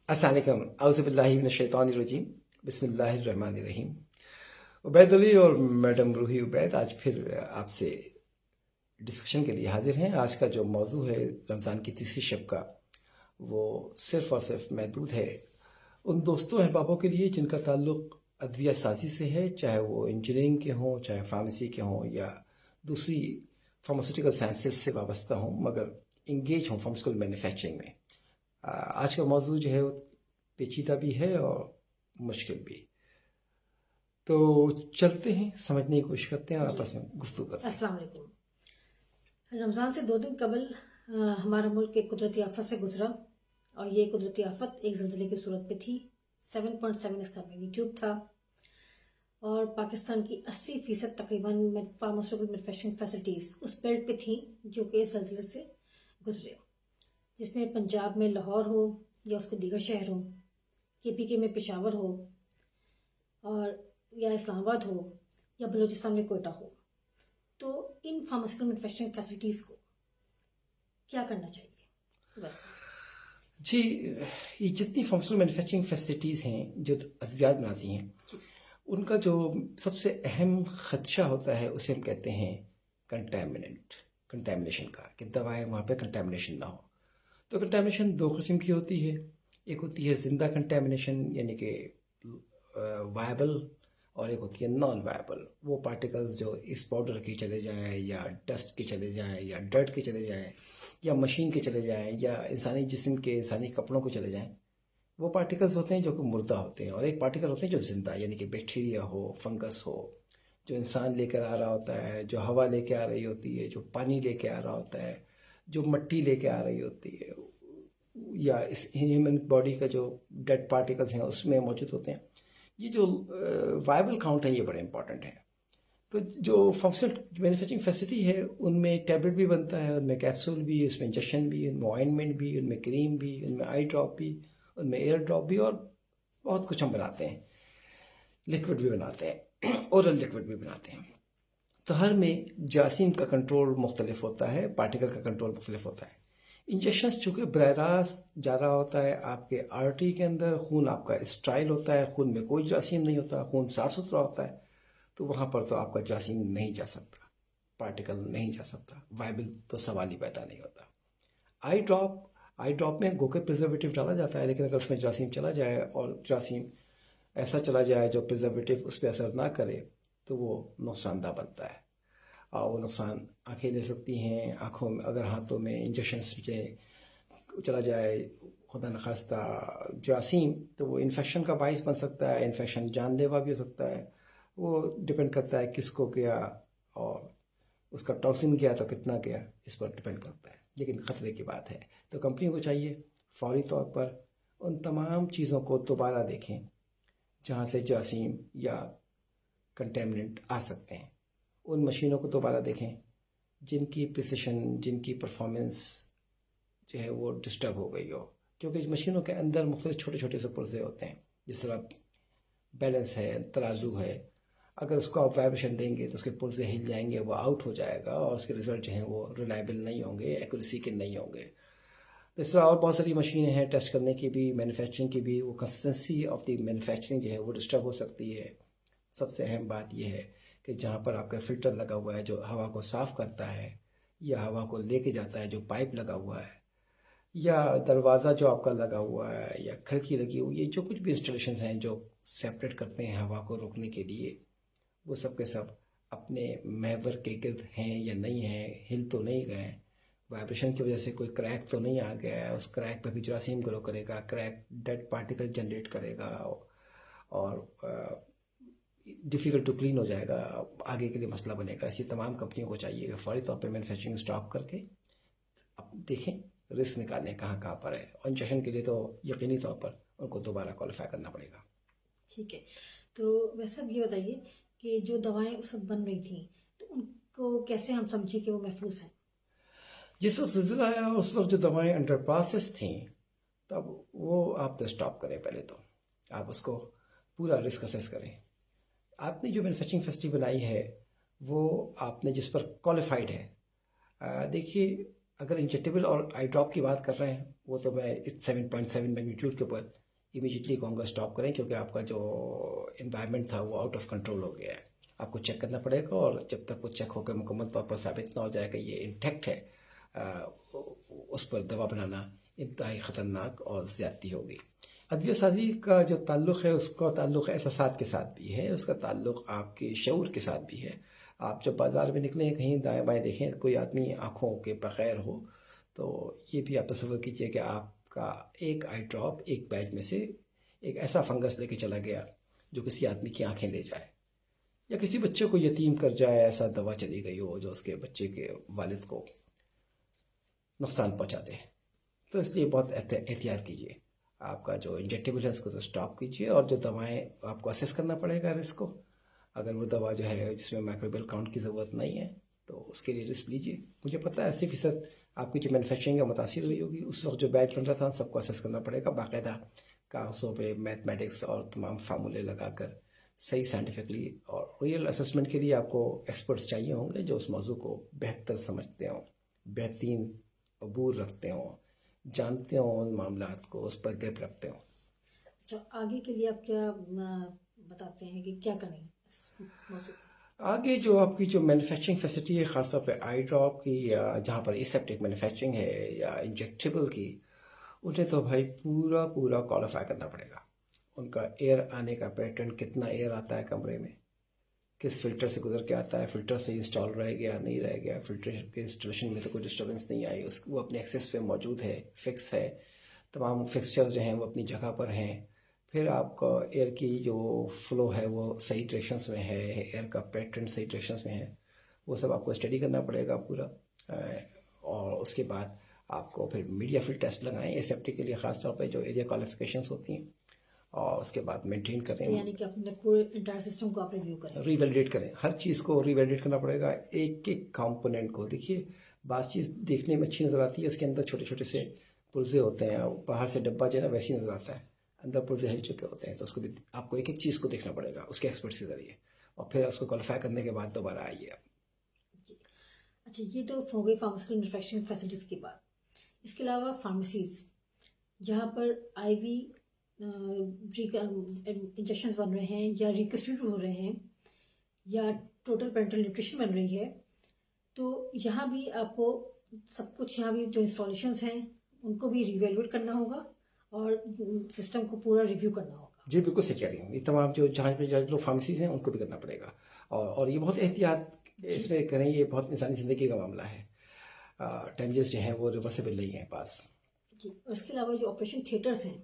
السلام علیکم، اعوذ باللہ من الشیطان الرجیم، بسم اللہ الرحمن الرحیم۔ عبید علی اور میڈم روحی عبید آج پھر آپ سے ڈسکشن کے لیے حاضر ہیں۔ آج کا جو موضوع ہے رمضان کی تیسری شب کا، وہ صرف اور صرف محدود ہے ان دوستوں احبابوں کے لیے جن کا تعلق ادویہ سازی سے ہے، چاہے وہ انجینئرنگ کے ہوں، چاہے فارمیسی کے ہوں، یا دوسری فارماسیوٹیکل سائنسز سے وابستہ ہوں مگر انگیج ہوں فارماسیوٹیکل مینوفیکچرنگ میں۔ آج کا موضوع جو ہے وہ پیچیدہ بھی ہے اور مشکل بھی، تو چلتے ہیں، سمجھنے کی کوشش کرتے ہیں اور آپس میں گفتگو کرتے ہیں۔ السلام علیکم۔ رمضان سے 2 دن قبل ہمارا ملک ایک قدرتی آفت سے گزرا، اور یہ قدرتی آفت ایک زلزلے کی صورت پہ تھی۔ 7.7 اس کا میگنیٹیوڈ تھا، اور پاکستان کی 80% تقریباً فارماسیوٹیکل مینوفیکچرنگ فیسلٹیز اس بیلٹ پہ تھیں جو کہ اس زلزلے سے گزرے، جس میں پنجاب میں لاہور ہو یا اس کے دیگر شہر ہوں، KPK میں پشاور ہو، اور یا اسلام آباد ہو، یا بلوچستان میں کوئٹہ ہو۔ تو ان فارماسیوٹیکل مینوفیکچرنگ فیسلٹیز کو کیا کرنا چاہیے؟ بس جی، یہ جتنی فارماسیوٹیکل مینوفیکچرنگ فیسلٹیز ہیں جو ادویات بناتی ہیں، ان کا جو سب سے اہم خدشہ ہوتا ہے اسے ہم کہتے ہیں کنٹیمنیشن کا، کہ دوائیں وہاں پہ کنٹیمنیشن نہ ہو۔ تو کنٹیمنیشن 2 قسم کی ہوتی ہے، ایک ہوتی ہے زندہ کنٹیمنیشن یعنی کہ وائبل، اور ایک ہوتی ہے نان وائبل، وہ پارٹیکلز جو اس پاؤڈر کے چلے جائیں یا ڈسٹ کے چلے جائیں یا ڈرٹ کے چلے جائیں یا مشین کے چلے جائیں یا انسانی جسم کے انسانی کپڑوں کو چلے جائیں، وہ پارٹیکلز ہوتے ہیں جو کہ مردہ ہوتے ہیں، اور ایک پارٹیکل ہوتے ہیں جو زندہ، یعنی کہ بیکٹیریا ہو، فنگس ہو، جو انسان لے کر آ رہا ہوتا ہے، جو ہوا لے کے آ رہی ہوتی ہے، جو پانی لے کے آ رہا ہوتا ہے، جو مٹی لے کے آ رہی ہوتی ہے، یا اس ہیومن باڈی کا جو ڈیڈ پارٹیکلز ہیں اس میں موجود ہوتے ہیں۔ یہ جو وائبل کاؤنٹ ہے یہ بڑے امپورٹنٹ ہیں۔ تو جو فارماسیوٹیکل مینوفیکچرنگ فیسلٹی ہے ان میں ٹیبلٹ بھی بنتا ہے، ان میں کیپسول بھی، اس میں انجیکشن بھی، ان میں آئنمنٹ بھی، ان میں کریم بھی، ان میں آئی ڈراپ بھی، ان میں ایئر ڈراپ بھی، اور بہت کچھ ہم بناتے ہیں، لکوڈ بھی بناتے ہیں، اورل لکوڈ بھی بناتے ہیں۔ تو ہر میں جراثیم کا کنٹرول مختلف ہوتا ہے، پارٹیکل کا کنٹرول مختلف ہوتا ہے۔ انجیکشنز چونکہ براہ راست جا رہا ہوتا ہے آپ کے آرٹری کے اندر، خون آپ کا اسٹرائل ہوتا ہے، خون میں کوئی جراثیم نہیں ہوتا، خون صاف ستھرا ہوتا ہے، تو وہاں پر تو آپ کا جراثیم نہیں جا سکتا، پارٹیکل نہیں جا سکتا، وائبل تو سوال ہی پیدا نہیں ہوتا۔ آئی ڈراپ میں گو کے پریزرویٹو ڈالا جاتا ہے، لیکن اگر اس میں جراثیم چلا جائے اور جراثیم ایسا چلا جائے جو پریزرویٹو اس پہ اثر نہ کرے تو وہ نقصان دہ بنتا ہے، اور وہ نقصان آنکھیں لے سکتی ہیں، آنکھوں میں اگر ہاتھوں میں انجیکشنس چلا جائے خدا نخواستہ جراثیم، تو وہ انفیکشن کا باعث بن سکتا ہے، انفیکشن جان لیوا بھی ہو سکتا ہے۔ وہ ڈپینڈ کرتا ہے کس کو کیا اور اس کا ٹاکسن کیا تو کتنا کیا، اس پر ڈپینڈ کرتا ہے، لیکن خطرے کی بات ہے۔ تو کمپنی کو چاہیے فوری طور پر ان تمام چیزوں کو دوبارہ دیکھیں جہاں سے جراثیم یا کنٹیمنٹ آ سکتے ہیں، ان مشینوں کو دوبارہ دیکھیں جن کی پریسیشن، جن کی پرفارمنس جو ہے وہ ڈسٹرب ہو گئی ہو، کیونکہ اس مشینوں کے اندر مختلف چھوٹے چھوٹے سے پرزے ہوتے ہیں، جس طرح بیلنس ہے، ترازو ہے، اگر اس کو آپ وائبریشن دیں گے تو اس کے پرزے ہل جائیں گے، وہ آؤٹ ہو جائے گا، اور اس کے رزلٹ جو ہیں وہ ریلائبل نہیں ہوں گے، ایکوریسی کے نہیں ہوں گے۔ اس طرح اور بہت ساری مشینیں ہیں ٹیسٹ کرنے کی بھی، مینوفیکچرنگ کی بھی، وہ کنسسٹنسی آف دی مینوفیکچرنگ جو ہے وہ ڈسٹرب ہو سکتی ہے۔ سب سے اہم بات یہ ہے کہ جہاں پر آپ کا فلٹر لگا ہوا ہے جو ہوا کو صاف کرتا ہے، یا ہوا کو لے کے جاتا ہے جو پائپ لگا ہوا ہے، یا دروازہ جو آپ کا لگا ہوا ہے، یا کھڑکی لگی ہوئی ہے، جو کچھ بھی انسٹالیشنز ہیں جو سیپریٹ کرتے ہیں ہوا کو روکنے کے لیے، وہ سب کے سب اپنے محور کے گرد ہیں یا نہیں ہیں، ہل تو نہیں گئے، وائبریشن کی وجہ سے کوئی کریک تو نہیں آ گیا ہے، اس کریک پہ بھی جراثیم گرو کرے گا، کریک ڈیڈ پارٹیکل جنریٹ کرے گا، اور ڈیفیکلٹ ٹو کلین ہو جائے گا، آگے کے لیے مسئلہ بنے گا۔ اسی تمام کمپنیوں کو چاہیے کہ فوری طور پہ مینوفیکچرنگ اسٹاپ کر کے اب دیکھیں، رسک نکالیں کہاں کہاں پر ہے، اور انجیکشن کے لیے تو یقینی طور پر ان کو دوبارہ کوالیفائی کرنا پڑے گا۔ ٹھیک ہے، تو ویسے اب یہ بتائیے کہ جو دوائیں اس وقت بن رہی تھیں تو ان کو کیسے ہم سمجھیں کہ وہ محفوظ ہیں؟ جس وقت زلزلہ آیا اس وقت جو دوائیں انڈر پروسیس تھیں، تب وہ آپ تو اسٹاپ کریں، پہلے تو آپ اس کو پورا رسک اسیس کریں۔ آپ نے جو مینوفیکچرنگ فیسلٹی بنائی ہے وہ آپ نے جس پر کوالیفائڈ ہے، دیکھیے اگر انجیکٹیبل اور آئی ڈراپ کی بات کر رہے ہیں وہ تو میں 7.7 میگنیٹیوڈ کے اوپر امیجیٹلی کہوں گا اسٹاپ کریں، کیونکہ آپ کا جو انوائرمنٹ تھا وہ آؤٹ آف کنٹرول ہو گیا ہے. آپ کو چیک کرنا پڑے گا، اور جب تک وہ چیک ہو کے مکمل طور پر ثابت نہ ہو جائے کہ یہ انٹیکٹ ہے، اس پر دوا بنانا انتہائی خطرناک اور زیادتی ہوگی. ادویہ سازی کا جو تعلق ہے، اس کا تعلق احساسات کے ساتھ بھی ہے، اس کا تعلق آپ کے شعور کے ساتھ بھی ہے. آپ جب بازار میں نکلیں، کہیں دائیں بائیں دیکھیں، کوئی آدمی آنکھوں کے بغیر ہو، تو یہ بھی آپ تصور کیجئے کہ آپ کا ایک آئی ڈراپ ایک بیگ میں سے ایک ایسا فنگس لے کے چلا گیا جو کسی آدمی کی آنکھیں لے جائے، یا کسی بچے کو یتیم کر جائے. ایسا دوا چلی گئی ہو جو اس کے بچے کے والد کو نقصان پہنچا دے. تو اس لیے بہت احتیاط کیجیے. آپ کا جو انجیکٹیبل ہے اس کو تو اسٹاپ کیجیے، اور جو دوائیں آپ کو اسیس کرنا پڑے گا رسک کو. اگر وہ دوا جو ہے جس میں مائکروبیل کاؤنٹ کی ضرورت نہیں ہے تو اس کے لیے رسک لیجیے. مجھے پتہ ہے 80% آپ کی جو مینوفیکچرنگ ہے متاثر ہوئی ہوگی. اس وقت جو بیچ بن رہا تھا سب کو اسیس کرنا پڑے گا باقاعدہ کاغذوں پہ میتھمیٹکس اور تمام فارمولے لگا کر صحیح سائنٹیفکلی. اور ریئل اسسمنٹ کے لیے آپ کو ایکسپرٹس چاہیے ہوں گے جو اس موضوع کو بہتر سمجھتے ہوں، بہترین عبور رکھتے ہوں، جانتے ہوں ان معاملات کو، اس پر گرپ رکھتے ہوں. اچھا، آگے کے لیے آپ کیا بتاتے ہیں کہ کیا کریں اس موضوع؟ آگے جو آپ کی جو مینوفیکچرنگ فیسلٹی ہے، خاص طور پہ آئی ڈراپ کی، یا جہاں پر اسیپٹک مینوفیکچرنگ ہے یا انجیکٹیبل کی، انہیں تو بھائی پورا کوالیفائی کرنا پڑے گا. ان کا ایئر آنے کا پیٹرن، کتنا ایئر آتا ہے کمرے میں، کس فلٹر سے گزر کے آتا ہے، فلٹر سے انسٹال رہ گیا نہیں رہ گیا، فلٹر کے انسٹالیشن میں تو کوئی ڈسٹربنس نہیں آئی، وہ اپنے ایکسیس پہ موجود ہے، فکس ہے. تمام فکسچرز جو ہیں وہ اپنی جگہ پر ہیں. پھر آپ کا ایئر کی جو فلو ہے وہ صحیح ڈائریکشنس میں ہے، ایئر کا پیٹرن صحیح ڈائریکشنس میں ہے. وہ سب آپ کو اسٹڈی کرنا پڑے گا پورا. اور اس کے بعد آپ کو پھر میڈیا فل ٹیسٹ لگائیں ایسیپٹی کے لیے، خاص طور پہ جو ایریا کوالیفیکیشنس ہوتی ہیں، اور اس کے بعد مینٹین کریں. یعنی کہ اپنے پورے انٹائر سسٹم کو آپ ریویو کریں، ری ویلیڈیٹ کریں. ہر چیز کو ری ویلیڈیٹ کرنا پڑے گا، ایک ایک کمپوننٹ کو. دیکھیے بعض چیز دیکھنے میں اچھی نظر آتی ہے، اس کے اندر چھوٹے چھوٹے سے پرزے ہوتے ہیں، باہر سے ڈبہ جو ہے نا ویسے ہی نظر آتا ہے، اندر پرزے ہل چکے ہوتے ہیں. تو اس کو بھی آپ کو ایک ایک چیز کو دیکھنا پڑے گا اس کے ایکسپرٹ کے ذریعے، اور پھر اس کو کوالیفائی کرنے کے بعد دوبارہ آئیے آپ. اچھا یہ تو ہو گئی فارماسیوٹیکل مینوفیکچرنگ فیسلٹیز کی بات. اس کے علاوہ فارمیسیز جہاں پر آئی وی انجیکشنز بن رہے ہیں، یا ریکنسٹریکٹ ہو رہے ہیں، یا ٹوٹل پینٹل نیوٹریشن بن رہی ہے، تو یہاں بھی آپ کو سب کچھ، یہاں بھی جو انسٹالیشنز ہیں ان کو بھی ریویلویٹ کرنا ہوگا اور سسٹم کو پورا ریویو کرنا ہوگا. جی بالکل صحیح کہہ رہی ہوں. یہ تمام جو جہاں پہ جو فارمیسیز ہیں ان کو بھی کرنا پڑے گا، اور یہ بہت احتیاط اس میں کریں. یہ بہت انسانی زندگی کا معاملہ ہے. ڈیمیجز جو ہیں وہ ریورسیبل نہیں ہیں پاس. جی، اور اس کے علاوہ جو آپریشن تھیٹرز ہیں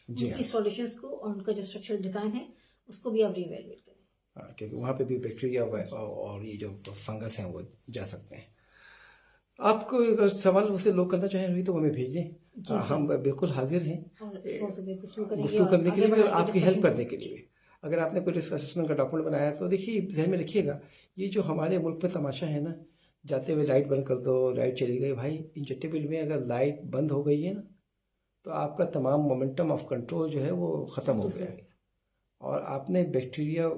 ان جی کی انسٹالیشنز کو اور ان کا جو اسٹرکچرل ڈیزائن ہے اس کو بھی آپ ریویلویٹ کریں. کیونکہ وہاں پہ بھی بیکٹیریا اور یہ جو فنگس ہیں وہ جا سکتے ہیں. آپ کو اگر سوال اسے لوگ کرنا چاہیں تو ہمیں بھیجیں. ہم بالکل حاضر ہیں اور اس موضوع پہ گفتگو کریں گے، گفتگو کرنے کے لیے بھی، اور آپ کی ہیلپ کرنے کے جی. لیے بھی. اگر آپ نے کوئی رسک اسسمنٹ کا ڈاکومنٹ بنایا تو دیکھیے ذہن میں رکھیے گا، یہ جو ہمارے ملک میں تماشا ہے نا، جاتے ہوئے لائٹ بند کر دو، لائٹ چلی گئی. بھائی انجیکٹیبل میں اگر لائٹ بند ہو گئی ہے نا تو آپ کا تمام مومنٹم آف کنٹرول جو ہے وہ ختم ہو گیا ہے، اور آپ نے بیکٹیریا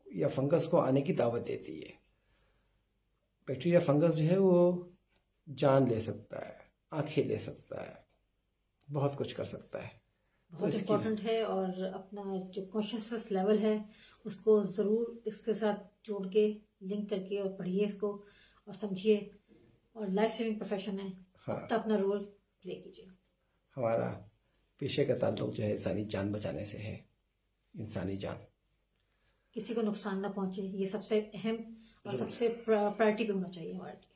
یا فنگس کو آنے کی دعوت دیتی ہے. بیکٹیریا فنگس جو ہے وہ جان لے سکتا ہے، آنکھیں لے سکتا ہے، بہت کچھ کر سکتا ہے. بہت امپورٹنٹ ہے، اور اپنا جو کانشیسنس لیول ہے اس کو ضرور اس کے ساتھ جوڑ کے لنک کر کے اور پڑھیے اس کو اور سمجھیے، اور لائف سیونگ پروفیشن ہے، اپنا رول پلے کیجیے. ہمارا پیشے کا تعلق جو ہے انسانی جان بچانے سے ہے. انسانی جان، کسی کو نقصان نہ پہنچے، یہ سب سے اہم اور سب سے پرائرٹی پہ ہونا چاہیے ہمارے لیے.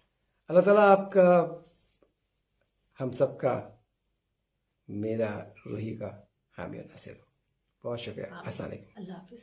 اللہ تعالیٰ آپ کا، ہم سب کا، میرا روحی کا حامی و ناصر ہو. بہت شکریہ. السلام علیکم. اللہ حافظ.